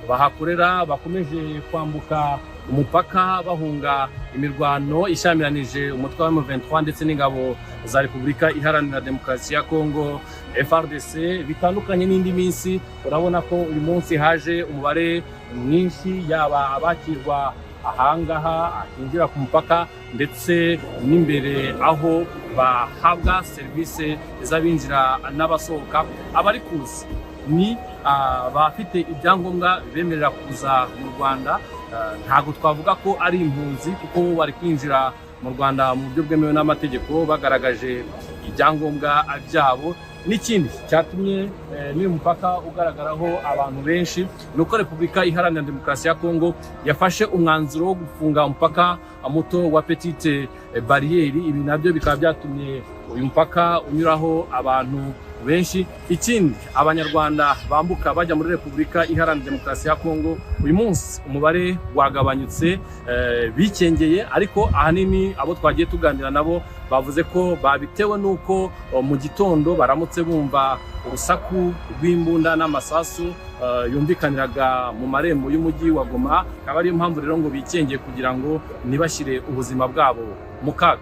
bahakorera bakomeje kwambuka umupaka bahunga imirwano ishamiranije umutwe wa M23 ndetse n'ingabo za Repubulika Iharanira Demokarasi ya Kongo FARDC bitandukanye n'indi minsi. Urabona ko uyu munsi haje umubare mwinshi yaba abakirwa ahangaha akinjira ku mupaka ndetse n'imbere aho bahabwa serivisi z'abinjira n'abasohoka. Abari kuza ni bafite ibyangombwa bemerera kuza mu Rwanda. Ntabwo twavuga ko ari impunzi kuko bari kwinjira mu Rwanda mu buryo bwemewe n'amategeko bagaragaje ibyangombwa byabo. N'ikindi cyatumye n'uyu mupaka ugaragaraho abantu benshi nuko Repubulika Iharanira Demokarasi ya Kongo yafashe umwanzuro wo gufunga umupaka muto wa Petite Barriere. Ibi nabyo bikaba byatumye uyu mupaka unyuraho abantu benshi. Ikindi, abanyarwanda bambuka bajya muri Repubulika Iharanira Demokarasi ya Kongo uyu munsi umubare wagabanyutse bikengeye, ariko ahanini abo twagiye tuganira nabo bavuze ko babitewe nuko mu gitondo baramutse bumva urusaku rw'imbunda n'amasasu yumvikaniraga mu marembo y'umujyi wa Goma. Akaba ariyo mpamvu rero ngo bikengeye kugira ngo ntibashyire ubuzima bwabo mu kaga.